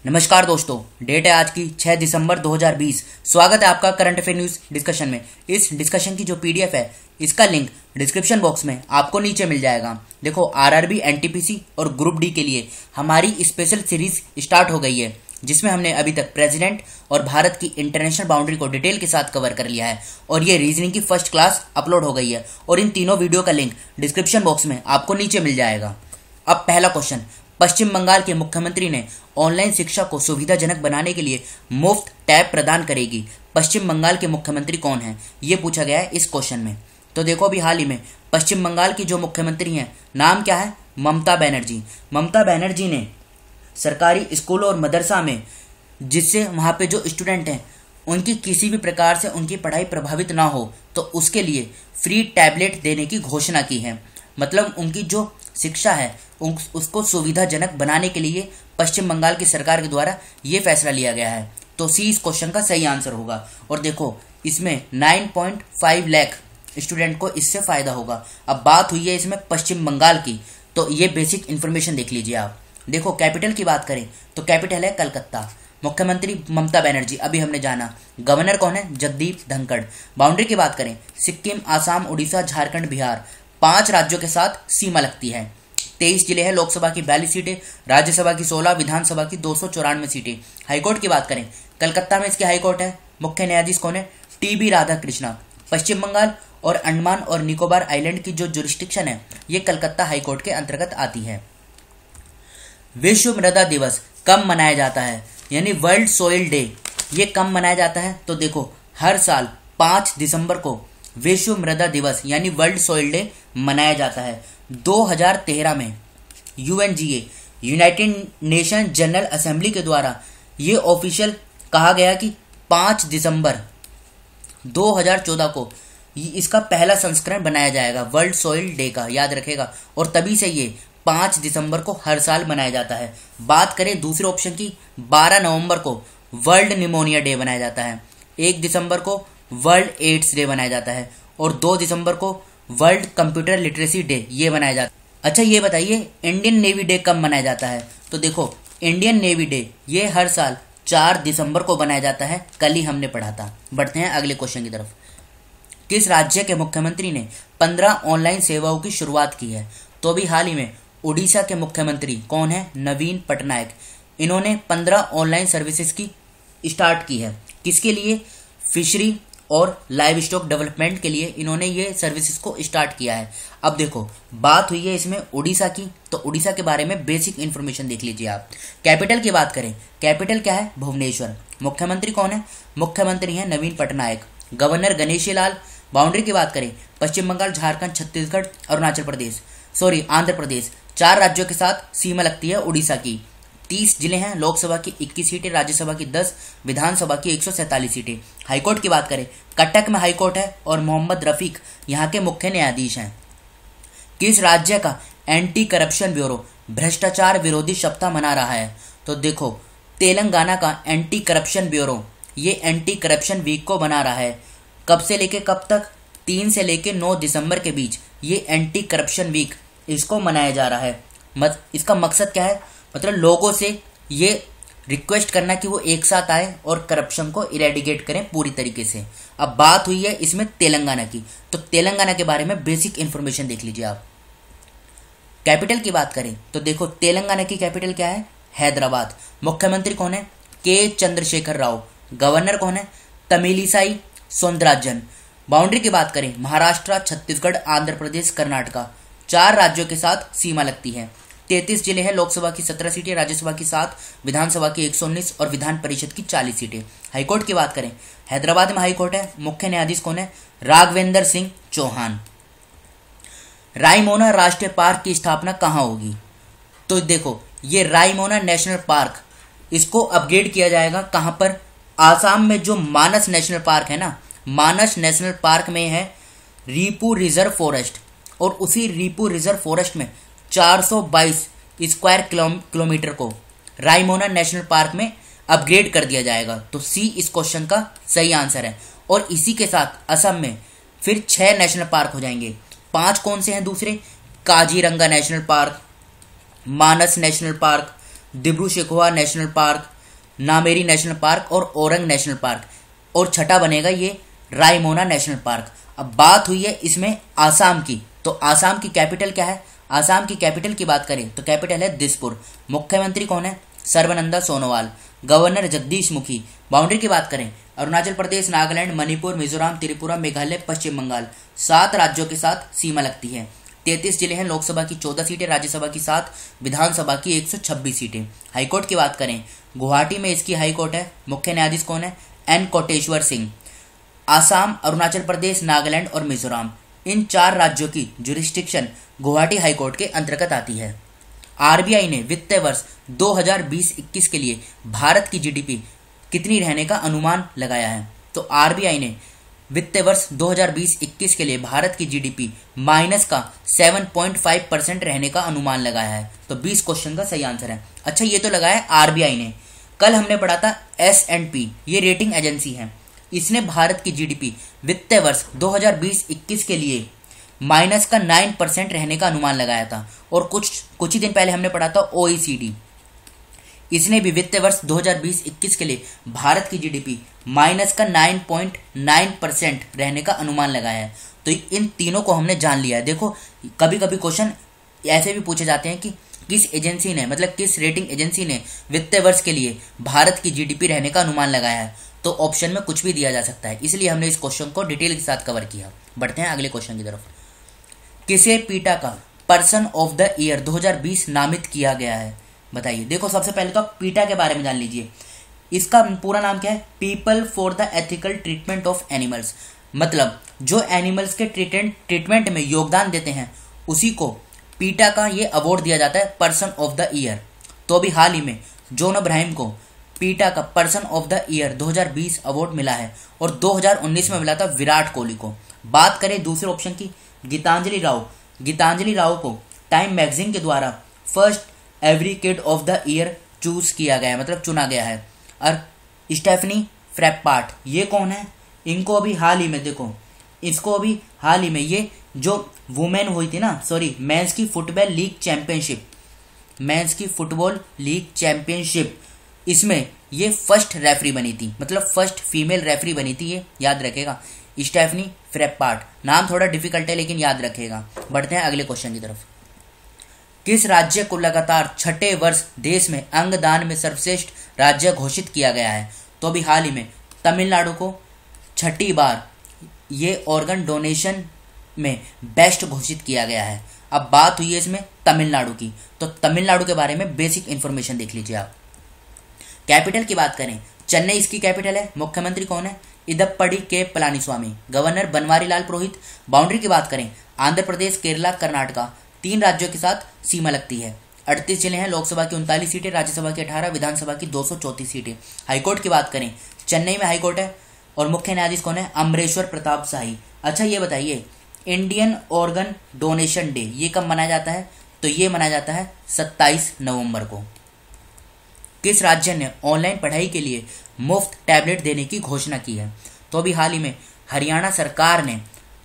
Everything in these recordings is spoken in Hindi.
नमस्कार दोस्तों, डेट है आज की 6 दिसंबर 2020। स्वागत है आपका करंट अफेयर न्यूज डिस्कशन में। इस डिस्कशन की जो पीडीएफ है इसका लिंक डिस्क्रिप्शन बॉक्स में आपको नीचे मिल जाएगा। देखो, आरआरबी, एनटीपीसी और ग्रुप डी के लिए हमारी स्पेशल सीरीज स्टार्ट हो गई है, जिसमें हमने अभी तक प्रेसिडेंट और भारत की इंटरनेशनल बाउंड्री को डिटेल के साथ कवर कर लिया है और ये रीजनिंग की फर्स्ट क्लास अपलोड हो गई है और इन तीनों वीडियो का लिंक डिस्क्रिप्शन बॉक्स में आपको नीचे मिल जाएगा। अब पहला क्वेश्चन, पश्चिम बंगाल के मुख्यमंत्री ने ऑनलाइन शिक्षा को सुविधाजनक बनाने के लिए मुफ्त टैब प्रदान करेगी। पश्चिम बंगाल के मुख्यमंत्री कौन है, ये पूछा गया है इस क्वेश्चन में। तो देखो, अभी हाल ही में पश्चिम बंगाल की जो मुख्यमंत्री हैं, नाम क्या है? ममता बनर्जी। ममता बनर्जी ने सरकारी स्कूल और मदरसा में, जिससे वहाँ पे जो स्टूडेंट हैं उनकी किसी भी प्रकार से उनकी पढ़ाई प्रभावित ना हो, तो उसके लिए फ्री टैबलेट देने की घोषणा की है। मतलब उनकी जो शिक्षा है उसको सुविधाजनक बनाने के लिए पश्चिम बंगाल की सरकार के द्वारा ये फैसला लिया गया है। तो सी इस क्वेश्चन का सही आंसर होगा। और देखो, इसमें 9.5 लाख स्टूडेंट को इससे फायदा होगा। अब बात हुई है इसमें पश्चिम बंगाल की, तो ये बेसिक इन्फॉर्मेशन देख लीजिए आप। देखो, कैपिटल की बात करें तो कैपिटल है कलकत्ता। मुख्यमंत्री ममता बनर्जी, अभी हमने जाना। गवर्नर कौन है? जगदीप धनखड़। बाउंड्री की बात करें, सिक्किम, आसाम, उड़ीसा, झारखंड, बिहार, 5 राज्यों के साथ सीमा लगती है। 23 जिले हैं। लोकसभा की 42 सीटें, राज्यसभा की 16, विधानसभा की 294 सीटें। हाईकोर्ट की बात करें, कलकत्ता में इसकी हाईकोर्ट है। मुख्य न्यायाधीश कौन है? टीबी राधाकृष्णा। पश्चिम बंगाल और अंडमान और निकोबार आइलैंड की जो जुरिस्डिक्शन है, ये कलकत्ता हाईकोर्ट के अंतर्गत आती है। विश्व मृदा दिवस कब मनाया जाता है, यानी वर्ल्ड सोइल डे, ये कब मनाया जाता है? तो देखो, हर साल 5 दिसंबर को विश्व मृदा दिवस यानी वर्ल्ड सोइल डे मनाया जाता है। 2013 में UNGA, United nation general assembly के द्वारा ये ऑफिशियल कहा गया कि 5 दिसंबर 2014 को इसका पहला संस्करण बनाया जाएगा वर्ल्ड सोइल डे का, याद रखेगा। और तभी से ये 5 दिसंबर को हर साल मनाया जाता है। बात करें दूसरे ऑप्शन की, 12 नवंबर को वर्ल्ड निमोनिया डे मनाया जाता है। 1 दिसंबर को वर्ल्ड एड्स डे मनाया जाता है और 2 दिसंबर को वर्ल्ड कंप्यूटर लिटरेसी डे ये मनाया जाता है। अच्छा, ये बताइए इंडियन नेवी डे कब मनाया जाता है? तो देखो, इंडियन नेवी डे ये हर साल 4 दिसंबर को मनाया जाता है। कल ही हमने पढ़ा था। बढ़ते हैं अगले क्वेश्चन की तरफ। किस राज्य के मुख्यमंत्री ने 15 ऑनलाइन सेवाओं की शुरुआत की है? तो अभी हाल ही में उड़ीसा के मुख्यमंत्री कौन है? नवीन पटनायक। इन्होंने 15 ऑनलाइन सर्विसेज की स्टार्ट की है। किसके लिए? फिशरी और लाइव स्टॉक डेवलपमेंट के लिए इन्होंने ये सर्विसेज को स्टार्ट किया है। अब देखो, बात हुई है इसमें उड़ीसा की, तो उड़ीसा के बारे में बेसिक इन्फॉर्मेशन देख लीजिए आप। कैपिटल की बात करें, कैपिटल क्या है? भुवनेश्वर। मुख्यमंत्री कौन है? मुख्यमंत्री हैं नवीन पटनायक। गवर्नर गणेशी लाल। बाउंड्री की बात करें, पश्चिम बंगाल, झारखंड, छत्तीसगढ़, आंध्र प्रदेश, 4 राज्यों के साथ सीमा लगती है उड़ीसा की। 30 जिले हैं। लोकसभा की 21 सीटें, राज्यसभा की 10, विधानसभा की 147 सीटें। हाईकोर्ट की बात करें, कटक में हाईकोर्ट है और मोहम्मद रफीक यहाँ के मुख्य न्यायाधीश हैं। किस राज्य का एंटी करप्शन ब्यूरो भ्रष्टाचार विरोधी सप्ताह मना रहा है? तो देखो, तेलंगाना का एंटी करप्शन ब्यूरो ये एंटी करप्शन वीक को बना रहा है। कब से लेके कब तक? 3 से लेके 9 दिसंबर के बीच ये एंटी करप्शन वीक इसको मनाया जा रहा है। इसका मकसद क्या है? मतलब लोगों से ये रिक्वेस्ट करना कि वो एक साथ आए और करप्शन को इरेडिकेट करें पूरी तरीके से। अब बात हुई है इसमें तेलंगाना की, तो तेलंगाना के बारे में बेसिक इन्फॉर्मेशन देख लीजिए आप। कैपिटल की बात करें तो देखो, तेलंगाना की कैपिटल क्या है? हैदराबाद। मुख्यमंत्री कौन है? के चंद्रशेखर राव। गवर्नर कौन है? तमिलिसाई सौंदरराजन। बाउंड्री की बात करें, महाराष्ट्र, छत्तीसगढ़, आंध्र प्रदेश, कर्नाटका, 4 राज्यों के साथ सीमा लगती है। 33 जिले हैं। लोकसभा की 17 सीटें, राज्यसभा की 7, विधानसभा की 119 और विधान परिषद की 40 सीटें। हाईकोर्ट की बात करें, हैदराबाद में हाईकोर्ट है। मुख्य न्यायाधीश कौन है? राघवेंद्र सिंह चौहान। रायमोना राष्ट्रीय पार्क की स्थापना कहाँ होगी? तो देखो, ये रायमोना नेशनल पार्क इसको अपग्रेड किया जाएगा। कहाँ पर? आसाम में जो मानस नेशनल पार्क है ना, मानस नेशनल पार्क में है रीपू रिजर्व फॉरेस्ट, और उसी रीपू रिजर्व फॉरेस्ट में 422 स्क्वायर किलोमीटर को रायमोना नेशनल पार्क में अपग्रेड कर दिया जाएगा। तो सी इस क्वेश्चन का सही आंसर है। और इसी के साथ असम में फिर 6 नेशनल पार्क हो जाएंगे। 5 कौन से हैं दूसरे? Kaziranga National Park, Manas National Park, Dibru Saikhowa National Park, Nameri National Park और ओरंग नेशनल पार्क, और छठा बनेगा ये रायमोना नेशनल पार्क। अब बात हुई है इसमें आसाम की, तो आसाम की कैपिटल क्या है? आसाम की कैपिटल की बात करें तो कैपिटल है दिसपुर। मुख्यमंत्री कौन है? सर्बानंद सोनोवाल। गवर्नर जगदीश मुखी। बाउंड्री की बात करें अरुणाचल प्रदेश, नागालैंड, मणिपुर, मिजोरम, त्रिपुरा, मेघालय, पश्चिम बंगाल, 7 राज्यों के साथ सीमा लगती है। 33 जिले हैं। लोकसभा की 14 सीटें, राज्यसभा की 7, विधानसभा की 126 सीटें। हाईकोर्ट की बात करें गुवाहाटी में इसकी हाईकोर्ट है। मुख्य न्यायाधीश कौन है? एन कोटेश्वर सिंह। आसाम, अरुणाचल प्रदेश, नागालैंड और मिजोरम, इन 4 राज्यों की जुरिस्डिक्शन गुवाहाटी हाईकोर्ट के अंतर्गत आती है। आरबीआई ने वित्तीय वर्ष 2020-21 के लिए भारत की जीडीपी कितनी रहने का अनुमान लगाया है? तो आरबीआई ने वित्तीय वर्ष 2020-21 के लिए भारत की जीडीपी माइनस का 7.5% रहने का अनुमान लगाया है। तो 20 क्वेश्चन का सही आंसर है। अच्छा, ये तो लगाया आरबीआई ने। कल हमने पढ़ा था S&P, ये रेटिंग एजेंसी है, इसने भारत की जीडीपी वित्तीय वर्ष 2020-21 के लिए माइनस का 9% रहने का अनुमान लगाया था। और कुछ ही दिन पहले हमने पढ़ा था OECD, इसने भी वित्तीय वर्ष 2020-21 के लिए भारत की जीडीपी माइनस का 9.9% रहने का अनुमान लगाया है। तो इन तीनों को हमने जान लिया है। देखो, कभी कभी क्वेश्चन ऐसे भी पूछे जाते हैं कि किस एजेंसी ने, मतलब किस रेटिंग एजेंसी ने वित्तीय वर्ष के लिए भारत की जीडीपी रहने का अनुमान लगाया है, तो ऑप्शन में कुछ भी दिया जा सकता है। इसलिए हमने इस क्वेश्चन को डिटेल के साथ कवर किया। बढ़ते हैं अगले क्वेश्चन की तरफ। किसे पीटा का पर्सन ऑफ द ईयर 2020 नामित किया गया है? बताइए। देखो, सबसे पहले तो आप पीटा के बारे में जान लीजिए। इसका पूरा नाम क्या है? People for the ethical treatment of animals. मतलब जो एनिमल्स के ट्रीटमेंट में योगदान देते हैं उसी को पीटा का ये अवार्ड दिया जाता है, पर्सन ऑफ द ईयर। तो अभी हाल ही में जॉन अब्राहम को पीटा का person of the year 2020 award मिला है, और 2019 में मिला था विराट कोहली को। बात करें दूसरे ऑप्शन की, गीतांजलि राव को टाइम मैगजीन के द्वारा first every kid of the year choose किया गया है, मतलब चुना गया है। और स्टेफनी फ्रैप्पार्ट, ये कौन है? इनको अभी हाल ही में, देखो इसको अभी हाल ही में ये जो वुमेन हुई थी ना, मेंस की फुटबॉल लीग चैंपियनशिप, इसमें ये फर्स्ट रेफरी बनी थी, मतलब फर्स्ट फीमेल रेफरी बनी थी। ये याद रखेगा, स्टेफनी फ्रैप्पार्ट। नाम थोड़ा डिफिकल्ट है लेकिन याद रखेगा। बढ़ते हैं अगले क्वेश्चन की तरफ। किस राज्य को लगातार 6ठे वर्ष देश में अंगदान में सर्वश्रेष्ठ राज्य घोषित किया गया है? तो अभी हाल ही में तमिलनाडु को 6ठी बार ये ऑर्गन डोनेशन में बेस्ट घोषित किया गया है। अब बात हुई है इसमें तमिलनाडु की, तो तमिलनाडु के बारे में बेसिक इंफॉर्मेशन देख लीजिए आप। कैपिटल की बात करें, चेन्नई इसकी कैपिटल है। मुख्यमंत्री कौन है? इदप्पड़ी के पलानीस्वामी। गवर्नर बनवारी लाल पुरोहित। बाउंड्री की बात करें, आंध्र प्रदेश, केरला, कर्नाटका, 3 राज्यों के साथ सीमा लगती है। 38 जिले हैं। लोकसभा की 39 सीटें, राज्यसभा की 18, विधानसभा की 234 सीटें। हाईकोर्ट की बात करें, चेन्नई में हाईकोर्ट है, और मुख्य न्यायाधीश कौन है? अमरेश्वर प्रताप शाही। अच्छा, ये बताइए, इंडियन ऑर्गन डोनेशन डे ये कब मनाया जाता है? तो ये मनाया जाता है 27 नवंबर को। किस राज्य ने ऑनलाइन पढ़ाई के लिए मुफ्त टैबलेट देने की घोषणा की है? तो अभी हाल ही में हरियाणा सरकार ने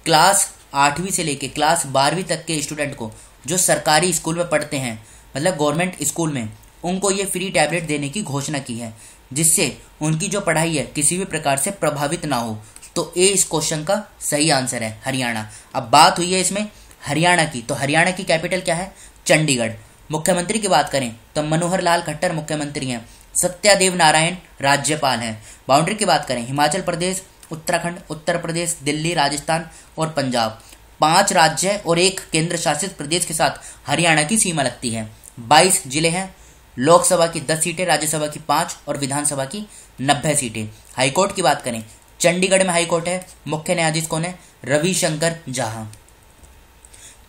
क्लास 8वीं से लेकर क्लास 12वीं तक के स्टूडेंट को जो सरकारी स्कूल में पढ़ते हैं, मतलब गवर्नमेंट स्कूल में, उनको ये फ्री टैबलेट देने की घोषणा की है, जिससे उनकी जो पढ़ाई है किसी भी प्रकार से प्रभावित ना हो। तो ए इस क्वेश्चन का सही आंसर है, हरियाणा। अब बात हुई है इसमें हरियाणा की, तो हरियाणा की कैपिटल क्या है? चंडीगढ़। मुख्यमंत्री की बात करें तो मनोहर लाल खट्टर मुख्यमंत्री हैं, सत्यदेव नारायण राज्यपाल हैं। बाउंड्री की बात करें, हिमाचल प्रदेश, उत्तराखंड, उत्तर प्रदेश, दिल्ली, राजस्थान और पंजाब, 5 राज्य और 1 केंद्र शासित प्रदेश के साथ हरियाणा की सीमा लगती है। 22 जिले हैं। लोकसभा की 10 सीटें, राज्यसभा की 5 और विधानसभा की 90 सीटें। हाईकोर्ट की बात करें, चंडीगढ़ में हाईकोर्ट है। मुख्य न्यायाधीश कौन है? रविशंकर झाहा।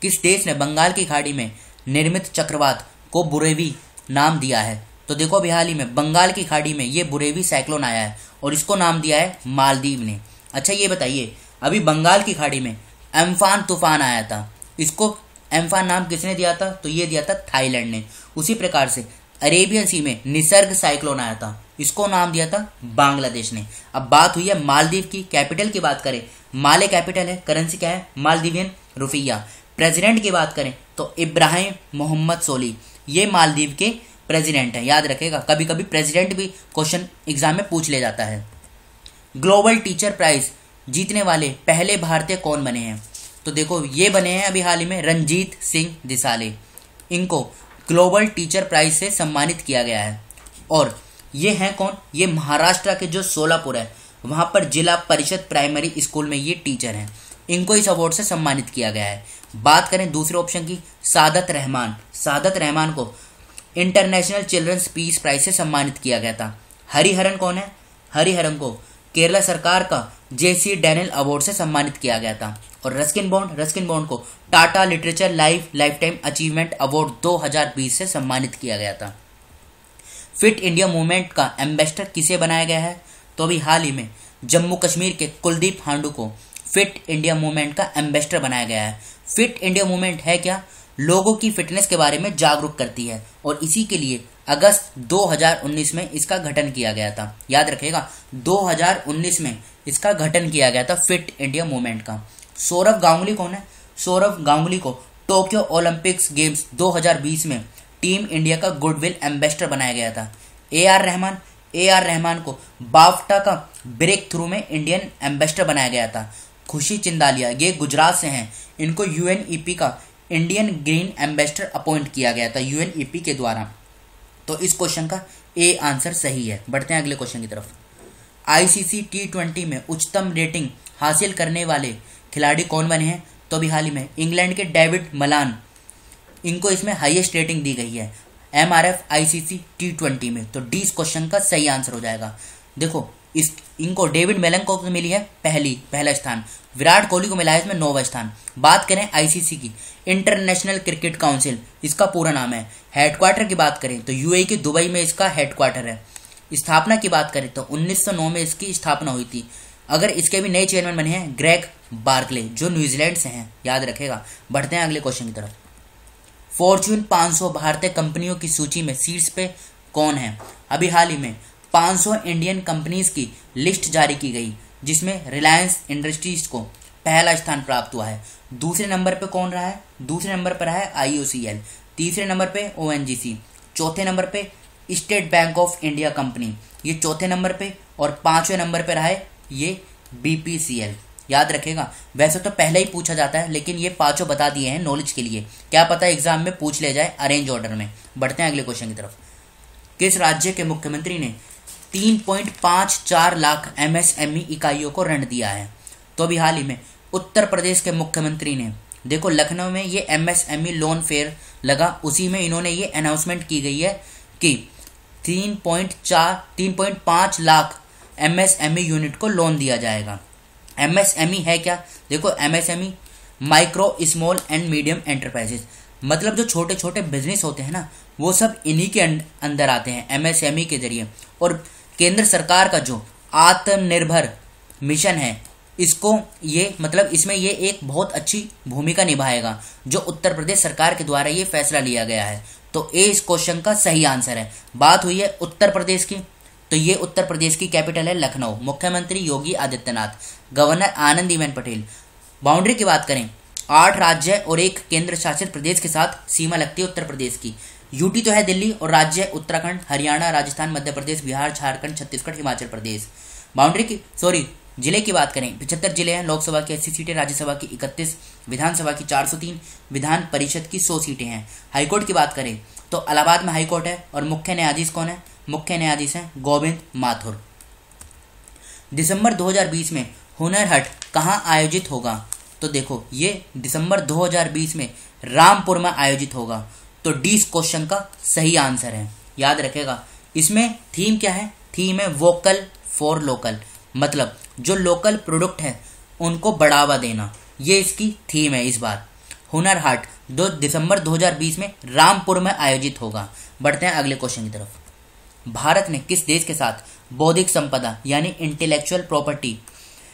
किस देश ने बंगाल की खाड़ी में निर्मित चक्रवात को बुरेवी नाम दिया है? तो देखो, अभी हाल ही में बंगाल की खाड़ी में ये बुरेवी साइक्लोन आया है और इसको नाम दिया है मालदीव ने। अच्छा, ये बताइए, अभी बंगाल की खाड़ी में एम्फान तूफान आया था, इसको एम्फान नाम किसने दिया था? तो ये दिया था थाईलैंड ने। उसी प्रकार से अरेबियन सी में निसर्ग साइक्लोन आया था, इसको नाम दिया था बांग्लादेश ने। अब बात हुई है मालदीव की। कैपिटल की बात करें, माले कैपिटल है। करेंसी क्या है? मालदीवियन रुपया। प्रेसिडेंट की बात करें तो इब्राहिम मोहम्मद सोली, ये मालदीव के प्रेसिडेंट है। याद रखेगा, कभी कभी प्रेसिडेंट भी क्वेश्चन एग्जाम में पूछ ले जाता है। ग्लोबल टीचर प्राइज जीतने वाले पहले भारतीय कौन बने हैं? तो देखो ये बने हैं अभी हाल ही में रणजीत सिंह दिसाले। इनको ग्लोबल टीचर प्राइज से सम्मानित किया गया है। और ये हैं कौन? ये महाराष्ट्र के जो सोलापुर है वहां पर जिला परिषद प्राइमरी स्कूल में ये टीचर हैं। इनको इस अवार्ड से सम्मानित किया गया है। बात करें दूसरे ऑप्शन की, सादत रहमान। सादत रहमान को इंटरनेशनल चिल्ड्रंस पीस प्राइज से सम्मानित किया गया था। हरिहरन कौन है? हरिहरन को केरला सरकार का जेसी डैनियल अवार्ड से सम्मानित किया गया था। और रस्किन बॉन्ड को Tata literature life time achievement award 2020 से सम्मानित किया गया था। फिट इंडिया मूवमेंट का एम्बेसडर किसे बनाया गया है? तो अभी हाल ही में जम्मू कश्मीर के कुलदीप हांडू को फिट इंडिया मूवमेंट का एम्बेसडर बनाया गया है। फिट इंडिया मूवमेंट है क्या? लोगों की फिटनेस के बारे में जागरूक करती है और इसी के लिए अगस्त 2019 में इसका गठन किया गया था। याद रखिएगा, 2019 में इसका गठन किया गया था फिट इंडिया मूवमेंट का। सौरव गांगुली कौन है? सौरव गांगुली को टोक्यो ओलंपिक्स गेम्स 2020 में टीम इंडिया का गुडविल एम्बेसडर बनाया गया था। ए आर रहमान को बाफ्टा का ब्रेक थ्रू में इंडियन एम्बेसडर बनाया गया था। खुशी चिंदालिया ये गुजरात से हैं। इनको यूएनईपी का इंडियन ग्रीन एम्बेसडर अपॉइंट किया गया था यूएनईपी के द्वारा। तो इस क्वेश्चन का ए आंसर सही है। बढ़ते हैं अगले क्वेश्चन की तरफ। आईसीसी T20 में उच्चतम रेटिंग हासिल करने वाले खिलाड़ी कौन बने हैं? तो अभी हाल ही में इंग्लैंड के डेविड मलान, इनको इसमें हाईएस्ट रेटिंग दी गई है MRF आईसीसी T20 में। तो डी इस क्वेश्चन का सही आंसर हो जाएगा। देखो इनको डेविड मेलन को मिली है पहला स्थान, विराट कोहली को मिला है इसमें 9वां स्थान। बात करें आईसीसी की, इंटरनेशनल क्रिकेट काउंसिल इसका पूरा नाम है। हेडक्वार्टर की बात करें तो यूएई के दुबई में इसका हेडक्वार्टर है। स्थापना की बात करें तो 1909 में इसकी स्थापना हुई थी। अगर इसके भी नए चेयरमैन बने हैं ग्रेग बार्कले, जो न्यूजीलैंड से हैं। याद रखेगा। बढ़ते हैं अगले क्वेश्चन की तरफ। फॉर्च्यून 500 भारतीय कंपनियों की सूची में शीर्ष पे कौन है? अभी हाल ही में 500 इंडियन कंपनीज की लिस्ट जारी की गई, जिसमें रिलायंस इंडस्ट्रीज को पहला स्थान प्राप्त हुआ है। दूसरे नंबर पे कौन रहा है? दूसरे नंबर पर रहा है IOCL, तीसरे नंबर पे ONGC, चौथे नंबर पे state bank of India company, ये चौथे नंबर पे, और पांचवें नंबर पे रहा है ये BPCL। याद रखेगा, वैसे तो पहले ही पूछा जाता है लेकिन ये पांचों बता दिए हैं नॉलेज के लिए, क्या पता एग्जाम में पूछ ले जाए अरेंज ऑर्डर में। बढ़ते हैं अगले क्वेश्चन की तरफ। किस राज्य के मुख्यमंत्री ने 3.54 लाख MSME इकाइयों को ऋण दिया है? तो अभी हाल ही में उत्तर प्रदेश के मुख्यमंत्री ने, देखो लखनऊ में ये MSME लोन फेयर लगा, उसी में इन्होंने ये अनाउंसमेंट की गई है कि 3.5 लाख MSME यूनिट को लोन दिया जाएगा। MSME है क्या? देखो MSME micro small and medium enterprises, मतलब जो छोटे छोटे बिजनेस होते हैं ना, वो सब इन्हीं के अंदर आते हैं MSME के जरिए। और केंद्र सरकार का जो आत्मनिर्भर मिशन है, इसको ये मतलब इसमें ये एक बहुत अच्छी भूमिका निभाएगा, जो उत्तर प्रदेश सरकार के द्वारा ये फैसला लिया गया है। तो ए इस क्वेश्चन का सही आंसर है। बात हुई है उत्तर प्रदेश की, तो ये उत्तर प्रदेश की कैपिटल है लखनऊ। मुख्यमंत्री योगी आदित्यनाथ, गवर्नर आनंदीबेन पटेल। बाउंड्री की बात करें, 8 राज्य और 1 केंद्र शासित प्रदेश के साथ सीमा लगती है उत्तर प्रदेश की। यूटी तो है दिल्ली, और राज्य उत्तराखंड, हरियाणा, राजस्थान, मध्य प्रदेश, बिहार, झारखंड, छत्तीसगढ़, हिमाचल प्रदेश। जिले की बात करें, 75 जिले हैं। लोकसभा की 80 सीटें, राज्यसभा की 31, विधानसभा की 403, विधान परिषद की 100 सीटें हैं। हाईकोर्ट की बात करें तो इलाहाबाद में हाईकोर्ट है, और मुख्य न्यायाधीश कौन है? मुख्य न्यायाधीश हैं गोविंद माथुर। दिसंबर 2020 में हुनर हाट कहाँ आयोजित होगा? तो देखो ये दिसंबर 2020 में रामपुर में आयोजित होगा। तो डी इस क्वेश्चन का सही आंसर है। याद रखेगा, इसमें थीम क्या है? थीम है वोकल फॉर लोकल, मतलब जो लोकल प्रोडक्ट है उनको बढ़ावा देना, ये इसकी थीम है इस बार। हुनर हाट 2 दिसंबर 2020 में रामपुर में आयोजित होगा। बढ़ते हैं अगले क्वेश्चन की तरफ। भारत ने किस देश के साथ बौद्धिक संपदा यानी इंटेलेक्चुअल प्रॉपर्टी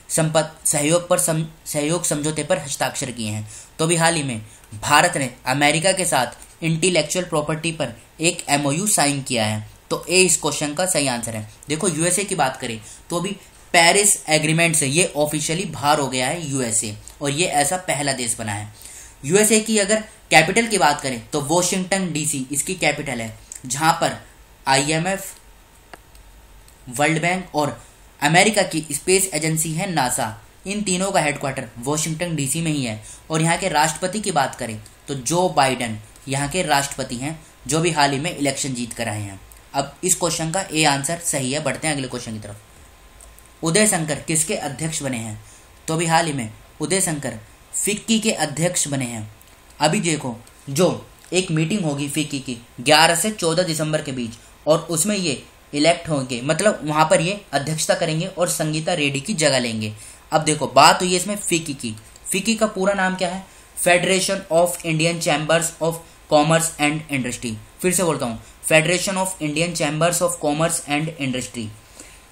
सहयोग समझौते पर हस्ताक्षर किए हैं? तो अभी हाल ही में भारत ने अमेरिका के साथ इंटेलेक्चुअल प्रॉपर्टी पर एक MOU साइन किया है। तो ए इस क्वेश्चन का सही आंसर है। देखो USA की बात करें तो अभी पेरिस एग्रीमेंट से ये ऑफिशियली बाहर हो गया है USA, और ये ऐसा पहला देश बना है। USA की अगर कैपिटल की बात करें तो वॉशिंगटन DC इसकी कैपिटल है। जहां पर IMF, वर्ल्ड बैंक और अमेरिका की स्पेस एजेंसी है नासा, इन तीनों का हेडक्वार्टर वॉशिंगटन DC में ही है। और यहाँ के राष्ट्रपति की बात करें तो जो बाइडेन यहाँ के राष्ट्रपति हैं, जो भी हाल ही में इलेक्शन जीत कर आए हैं। अब इस क्वेश्चन का ए आंसर सही है। बढ़ते हैं अगले क्वेश्चन की तरफ। उदय शंकर किसके अध्यक्ष बने हैं? तो अभी हाल ही में उदय शंकर फिक्की के अध्यक्ष बने हैं। अभी देखो, जो एक मीटिंग होगी फिक्की की 11 से 14 दिसंबर के बीच, और उसमें ये इलेक्ट होंगे, मतलब वहां पर ये अध्यक्षता करेंगे और संगीता रेड्डी की जगह लेंगे। अब देखो, बात हुई है इसमें फिक्की की। फिक्की का पूरा नाम क्या है? Federation of Indian chambers of commerce and industry. फिर से बोलता हूँ, federation of Indian chambers of commerce and industry.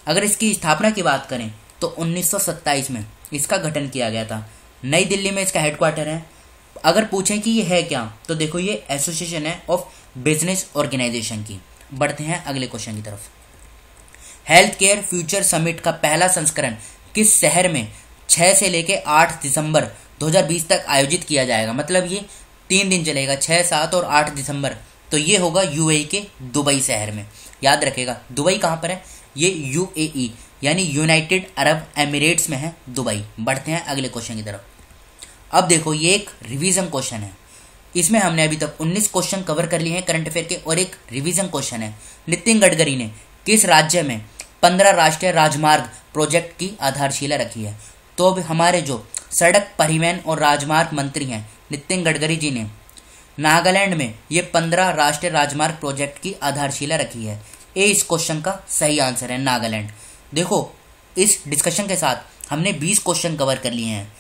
अगर इसकी स्थापना की बात करें तो 1927 में इसका गठन किया गया था। नई दिल्ली में इसका हेडक्वार्टर है। अगर पूछें कि ये है क्या, तो देखो ये एसोसिएशन है ऑफ बिजनेस ऑर्गेनाइजेशन की। बढ़ते हैं अगले क्वेश्चन की तरफ। हेल्थ केयर फ्यूचर समिट का पहला संस्करण किस शहर में 6 से लेकर 8 दिसंबर 2020 तक आयोजित किया जाएगा? मतलब ये 3 दिन चलेगा, 6, 7 और 8 दिसंबर। तो ये होगा UAE के दुबई शहर में। याद रखेगा, दुबई कहाँ पर है? ये UAE यानी यूनाइटेड अरब एमिरेट्स में है दुबई। बढ़ते हैं अगले क्वेश्चन की तरफ। अब देखो, ये एक रिवीजन क्वेश्चन है। इसमें हमने अभी तक 19 क्वेश्चन कवर कर लिए हैं करंट अफेयर के, और एक रिवीजन क्वेश्चन है। नितिन गडकरी ने किस राज्य में 15 राष्ट्रीय राजमार्ग प्रोजेक्ट की आधारशिला रखी है? तो अब हमारे जो सड़क परिवहन और राजमार्ग मंत्री हैं नितिन गडकरी जी ने नागालैंड में ये 15 राष्ट्रीय राजमार्ग प्रोजेक्ट की आधारशिला रखी है। ए इस क्वेश्चन का सही आंसर है, नागालैंड। देखो, इस डिस्कशन के साथ हमने 20 क्वेश्चन कवर कर लिए हैं।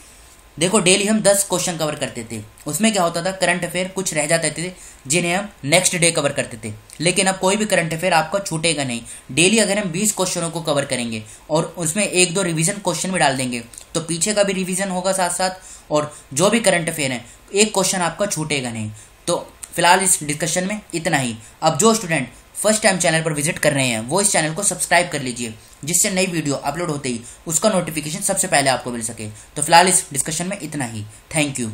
देखो, डेली हम 10 क्वेश्चन कवर करते थे। उसमें क्या होता था, करंट अफेयर कुछ रह जाते थे जिन्हें हम नेक्स्ट डे कवर करते थे। लेकिन अब कोई भी करंट अफेयर आपका छूटेगा नहीं। डेली अगर हम 20 क्वेश्चनों को कवर करेंगे और उसमें 1-2 रिवीजन क्वेश्चन भी डाल देंगे, तो पीछे का भी रिवीजन होगा साथ साथ, और जो भी करंट अफेयर है एक क्वेश्चन आपका छूटेगा नहीं। तो फिलहाल इस डिस्कशन में इतना ही। अब जो स्टूडेंट फर्स्ट टाइम चैनल पर विजिट कर रहे हैं वो इस चैनल को सब्सक्राइब कर लीजिए, जिससे नई वीडियो अपलोड होते ही उसका नोटिफिकेशन सबसे पहले आपको मिल सके। तो फिलहाल इस डिस्कशन में इतना ही। Thank you.